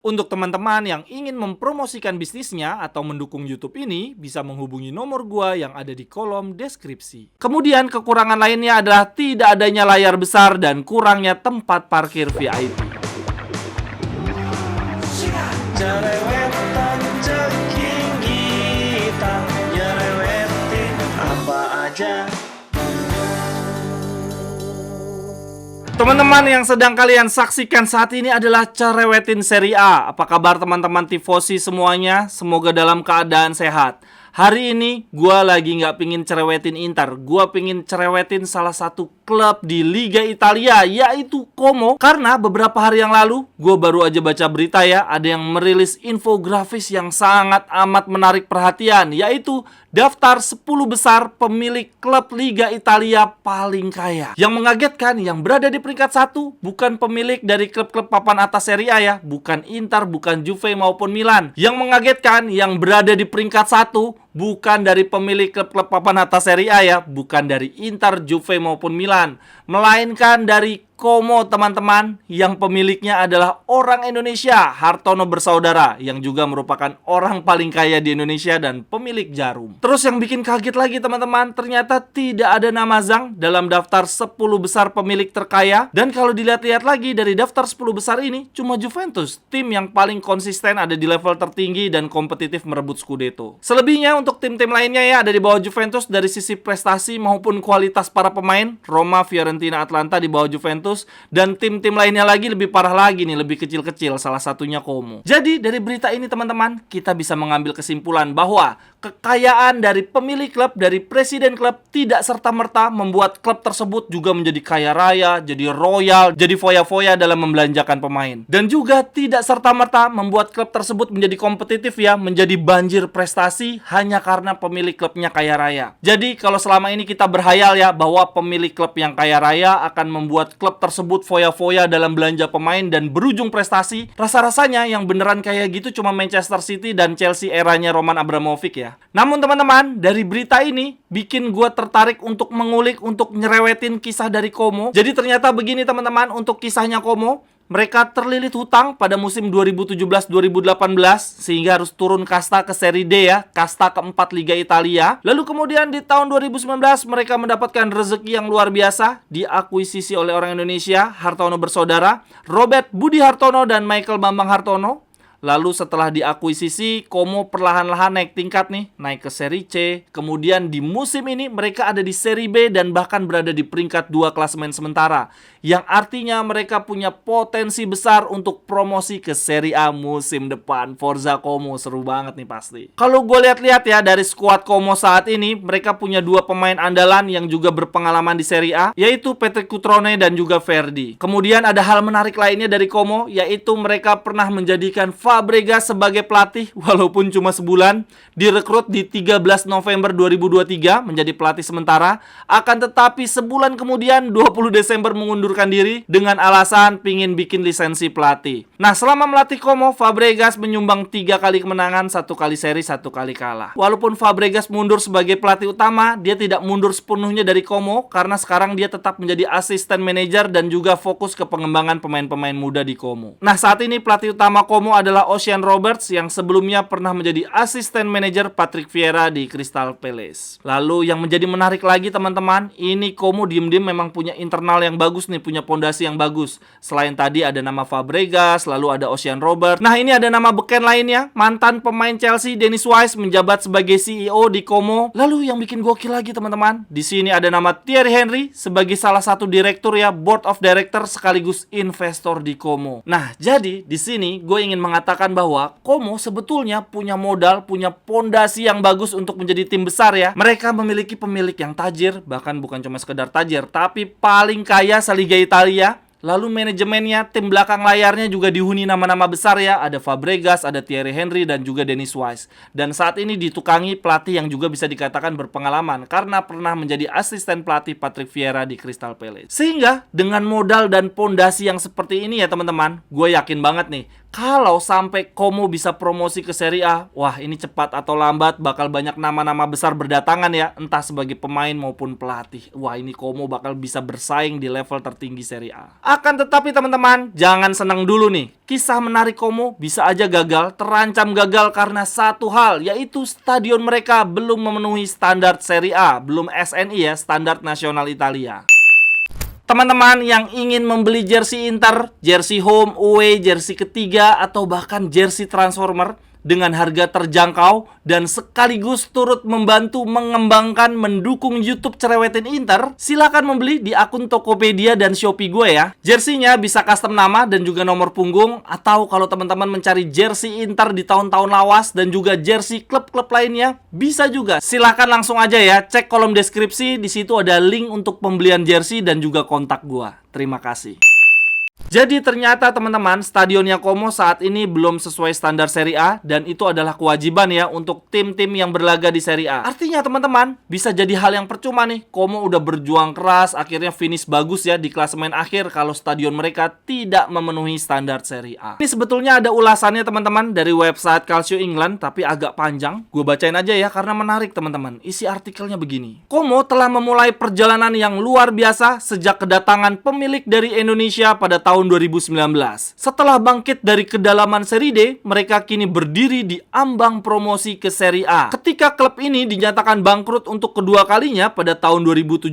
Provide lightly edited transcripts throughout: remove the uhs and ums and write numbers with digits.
Untuk teman-teman yang ingin mempromosikan bisnisnya atau mendukung YouTube ini, bisa menghubungi nomor gua yang ada di kolom deskripsi. Kemudian kekurangan lainnya adalah tidak adanya layar besar dan kurangnya tempat parkir VIP. Cerewetan ceking kita nyerewetin apa aja. Teman-teman yang sedang kalian saksikan saat ini adalah Cerewetin Seri A. Apa kabar teman-teman tifosi semuanya? Semoga dalam keadaan sehat. Hari ini gua lagi nggak pingin cerewetin Inter. Gua pingin cerewetin salah satu klub di Liga Italia, yaitu Como. Karena beberapa hari yang lalu gua baru aja baca berita ya, ada yang merilis infografis yang sangat amat menarik perhatian, yaitu daftar 10 besar pemilik klub Liga Italia paling kaya. Yang mengagetkan, yang berada di peringkat 1 bukan pemilik dari klub-klub papan atas Serie A ya, bukan Inter, bukan Juve maupun Milan. Yang mengagetkan, yang berada di peringkat 1 bukan dari pemilik klub-klub papan atas Serie A ya, bukan dari Inter, Juve maupun Milan, melainkan dari Como, teman-teman, yang pemiliknya adalah orang Indonesia, Hartono bersaudara, yang juga merupakan orang paling kaya di Indonesia dan pemilik Jarum. Terus yang bikin kaget lagi, teman-teman, ternyata tidak ada nama Zhang dalam daftar 10 besar pemilik terkaya. Dan kalau dilihat-lihat lagi dari daftar 10 besar ini, cuma Juventus, tim yang paling konsisten ada di level tertinggi dan kompetitif merebut Scudetto. Selebihnya untuk tim-tim lainnya ya ada di bawah Juventus dari sisi prestasi maupun kualitas para pemain. Roma, Fiorentina, Atlanta di bawah Juventus. Dan tim-tim lainnya lagi lebih parah lagi nih, lebih kecil-kecil, salah satunya Como. Jadi dari berita ini teman-teman, kita bisa mengambil kesimpulan bahwa kekayaan dari pemilik klub, dari presiden klub tidak serta-merta membuat klub tersebut juga menjadi kaya raya, jadi royal, jadi foya-foya dalam membelanjakan pemain. Dan juga tidak serta-merta membuat klub tersebut menjadi kompetitif ya, menjadi banjir prestasi hanya karena pemilik klubnya kaya raya. Jadi kalau selama ini kita berhayal ya bahwa pemilik klub yang kaya raya akan membuat klub tersebut foya-foya dalam belanja pemain dan berujung prestasi, rasa-rasanya yang beneran kayak gitu cuma Manchester City dan Chelsea eranya Roman Abramovich ya. Namun teman-teman, dari berita ini bikin gue tertarik untuk mengulik, untuk nyerewetin kisah dari Como. Jadi ternyata begini teman-teman, untuk kisahnya Como, mereka terlilit hutang pada musim 2017-2018 sehingga harus turun kasta ke Serie D ya, kasta keempat Liga Italia. Lalu kemudian di tahun 2019 mereka mendapatkan rezeki yang luar biasa, diakuisisi oleh orang Indonesia, Hartono bersaudara, Robert Budi Hartono dan Michael Bambang Hartono. Lalu setelah diakuisisi, Como perlahan-lahan naik tingkat nih, naik ke Serie C. Kemudian di musim ini mereka ada di Serie B dan bahkan berada di peringkat 2 klasemen sementara. Yang artinya mereka punya potensi besar untuk promosi ke Serie A musim depan. Forza Como, seru banget nih pasti. Kalau gue lihat-lihat ya dari skuad Como saat ini, mereka punya 2 pemain andalan yang juga berpengalaman di Serie A, yaitu Patrick Cutrone dan juga Verdi. Kemudian ada hal menarik lainnya dari Como, yaitu mereka pernah menjadikan Fabregas sebagai pelatih walaupun cuma sebulan, direkrut di 13 November 2023 menjadi pelatih sementara, akan tetapi sebulan kemudian 20 Desember mengundurkan diri dengan alasan pingin bikin lisensi pelatih. Nah, selama melatih Como, Fabregas menyumbang 3 kali kemenangan, 1 kali seri, 1 kali kalah. Walaupun Fabregas mundur sebagai pelatih utama, dia tidak mundur sepenuhnya dari Como karena sekarang dia tetap menjadi asisten manajer dan juga fokus ke pengembangan pemain-pemain muda di Como. Nah, saat ini pelatih utama Como adalah Ocean Roberts yang sebelumnya pernah menjadi asisten manajer Patrick Vieira di Crystal Palace. Lalu yang menjadi menarik lagi teman-teman, ini Como diem-diem memang punya internal yang bagus nih, punya pondasi yang bagus. Selain tadi ada nama Fabregas, lalu ada Ocean Roberts. Nah, ini ada nama beken lainnya, mantan pemain Chelsea Dennis Wise menjabat sebagai CEO di Como. Lalu yang bikin gokil lagi teman-teman, di sini ada nama Thierry Henry sebagai salah satu direktur ya, board of director sekaligus investor di Como. Nah, jadi di sini gue ingin mengatakan bahwa Como sebetulnya punya modal, punya pondasi yang bagus untuk menjadi tim besar ya. Mereka memiliki pemilik yang tajir, bahkan bukan cuma sekedar tajir, tapi paling kaya se-Liga Italia. Lalu manajemennya, tim belakang layarnya juga dihuni nama-nama besar ya. Ada Fabregas, ada Thierry Henry, dan juga Dennis Wise. Dan saat ini ditukangi pelatih yang juga bisa dikatakan berpengalaman karena pernah menjadi asisten pelatih Patrick Vieira di Crystal Palace. Sehingga dengan modal dan pondasi yang seperti ini ya teman-teman, gue yakin banget nih Kalau sampai Como bisa promosi ke Serie A, wah ini cepat atau lambat bakal banyak nama-nama besar berdatangan ya, entah sebagai pemain maupun pelatih. Wah ini Como bakal bisa bersaing di level tertinggi Serie A. Akan tetapi teman-teman, jangan senang dulu nih. Kisah menarik Como bisa aja gagal, terancam gagal karena satu hal, yaitu stadion mereka belum memenuhi standar Serie A, belum SNI ya, standar nasional Italia. Teman-teman yang ingin membeli jersey Inter, jersey home, away, jersey ketiga, atau bahkan jersey transformer dengan harga terjangkau dan sekaligus turut membantu mengembangkan mendukung YouTube Cerewetin Inter, silakan membeli di akun Tokopedia dan Shopee gue ya. Jersey-nya bisa custom nama dan juga nomor punggung, atau kalau teman-teman mencari jersey Inter di tahun-tahun lawas dan juga jersey klub-klub lainnya, bisa juga. Silakan langsung aja ya, cek kolom deskripsi, di situ ada link untuk pembelian jersey dan juga kontak gue. Terima kasih. Jadi ternyata teman-teman, stadionnya Como saat ini belum sesuai standar Serie A dan itu adalah kewajiban ya untuk tim-tim yang berlaga di Serie A. Artinya teman-teman, bisa jadi hal yang percuma nih. Como udah berjuang keras, akhirnya finish bagus ya di klasemen akhir kalau stadion mereka tidak memenuhi standar Serie A. Ini sebetulnya ada ulasannya teman-teman dari website Calcio England, tapi agak panjang. Gue bacain aja ya karena menarik teman-teman. Isi artikelnya begini. Como telah memulai perjalanan yang luar biasa sejak kedatangan pemilik dari Indonesia pada tahun 2019. Setelah bangkit dari kedalaman Serie D, mereka kini berdiri di ambang promosi ke Serie A. Ketika klub ini dinyatakan bangkrut untuk kedua kalinya pada tahun 2017,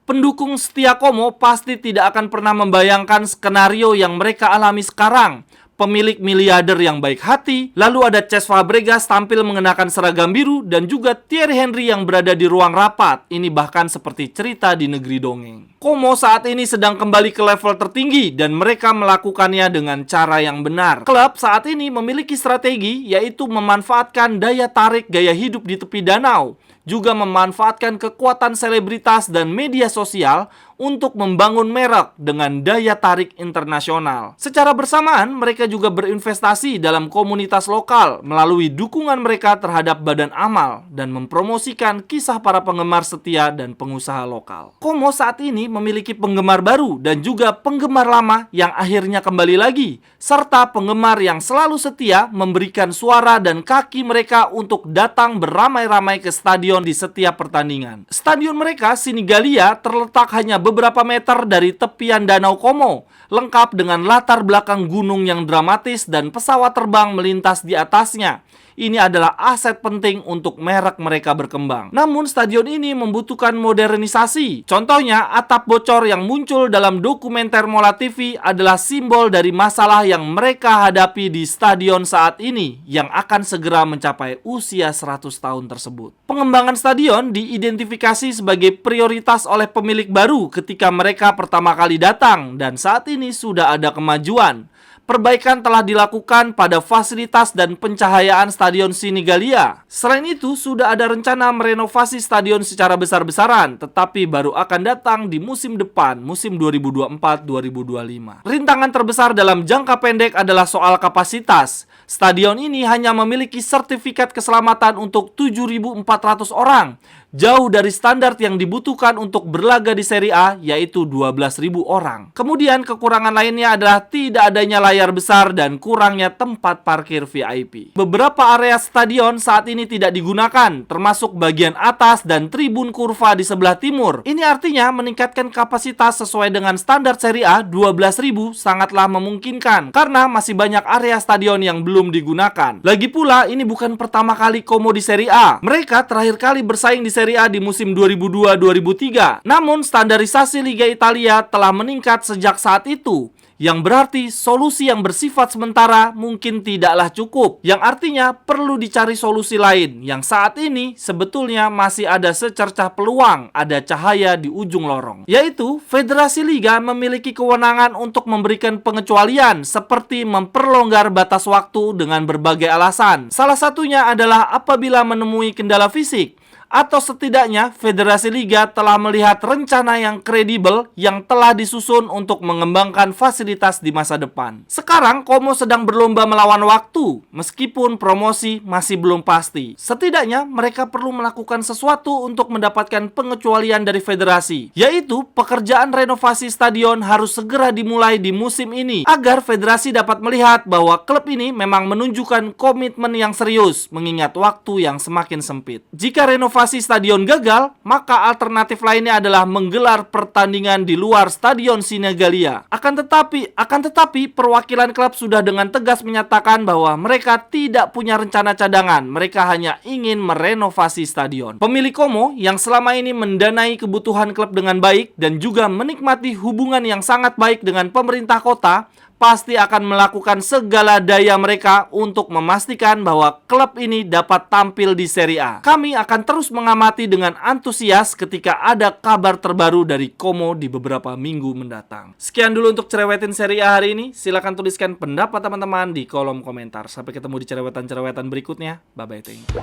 pendukung setia Como pasti tidak akan pernah membayangkan skenario yang mereka alami sekarang. Pemilik miliarder yang baik hati, lalu ada Cesc Fabregas tampil mengenakan seragam biru, dan juga Thierry Henry yang berada di ruang rapat. Ini bahkan seperti cerita di negeri dongeng. Como saat ini sedang kembali ke level tertinggi dan mereka melakukannya dengan cara yang benar. Klub saat ini memiliki strategi, yaitu memanfaatkan daya tarik gaya hidup di tepi danau, juga memanfaatkan kekuatan selebritas dan media sosial untuk membangun merek dengan daya tarik internasional. Secara bersamaan, mereka juga berinvestasi dalam komunitas lokal melalui dukungan mereka terhadap badan amal dan mempromosikan kisah para penggemar setia dan pengusaha lokal. Como saat ini memiliki penggemar baru dan juga penggemar lama yang akhirnya kembali lagi, serta penggemar yang selalu setia memberikan suara dan kaki mereka untuk datang beramai-ramai ke stadion di setiap pertandingan. Stadion mereka, Sinigalia, terletak hanya beberapa meter dari tepian Danau Como, lengkap dengan latar belakang gunung yang dramatis dan pesawat terbang melintas di atasnya. Ini adalah aset penting untuk merek mereka berkembang. Namun stadion ini membutuhkan modernisasi. Contohnya, atap bocor yang muncul dalam dokumenter Mola TV adalah simbol dari masalah yang mereka hadapi di stadion saat ini yang akan segera mencapai usia 100 tahun tersebut. Pengembangan stadion diidentifikasi sebagai prioritas oleh pemilik baru ketika mereka pertama kali datang dan saat ini sudah ada kemajuan. Perbaikan telah dilakukan pada fasilitas dan pencahayaan Stadion Sinigalia. Selain itu, sudah ada rencana merenovasi stadion secara besar-besaran, tetapi baru akan datang di musim depan, musim 2024-2025. Rintangan terbesar dalam jangka pendek adalah soal kapasitas. Stadion ini hanya memiliki sertifikat keselamatan untuk 7.400 orang, jauh dari standar yang dibutuhkan untuk berlaga di Serie A, yaitu 12.000 orang. Kemudian kekurangan lainnya adalah tidak adanya layar besar dan kurangnya tempat parkir VIP. Beberapa area stadion saat ini tidak digunakan, termasuk bagian atas dan tribun kurva di sebelah timur. Ini artinya meningkatkan kapasitas sesuai dengan standar Serie A 12.000 sangatlah memungkinkan, karena masih banyak area stadion yang belum digunakan. Lagi pula, ini bukan pertama kali Como di Serie A. Mereka terakhir kali bersaing di Serie A di musim 2002-2003. Namun standarisasi Liga Italia telah meningkat sejak saat itu, yang berarti solusi yang bersifat sementara mungkin tidaklah cukup, yang artinya perlu dicari solusi lain yang saat ini sebetulnya masih ada secercah peluang, ada cahaya di ujung lorong, yaitu Federasi Liga memiliki kewenangan untuk memberikan pengecualian seperti memperlonggar batas waktu dengan berbagai alasan. Salah satunya adalah apabila menemui kendala fisik Atau setidaknya Federasi Liga telah melihat rencana yang kredibel yang telah disusun untuk mengembangkan fasilitas di masa depan. Sekarang Como sedang berlomba melawan waktu, meskipun promosi masih belum pasti. Setidaknya mereka perlu melakukan sesuatu untuk mendapatkan pengecualian dari federasi, yaitu pekerjaan renovasi stadion harus segera dimulai di musim ini, agar federasi dapat melihat bahwa klub ini memang menunjukkan komitmen yang serius, mengingat waktu yang semakin sempit. Jika renovasi stadion gagal, maka alternatif lainnya adalah menggelar pertandingan di luar Stadion Sinagallia. Akan tetapi perwakilan klub sudah dengan tegas menyatakan bahwa mereka tidak punya rencana cadangan. Mereka hanya ingin merenovasi stadion. Pemilik Como yang selama ini mendanai kebutuhan klub dengan baik dan juga menikmati hubungan yang sangat baik dengan pemerintah kota, pasti akan melakukan segala daya mereka untuk memastikan bahwa klub ini dapat tampil di Serie A. Kami akan terus mengamati dengan antusias ketika ada kabar terbaru dari Como di beberapa minggu mendatang. Sekian dulu untuk cerewetin Serie A hari ini. Silahkan tuliskan pendapat teman-teman di kolom komentar. Sampai ketemu di cerewetan-cerewetan berikutnya. Bye-bye, thank you.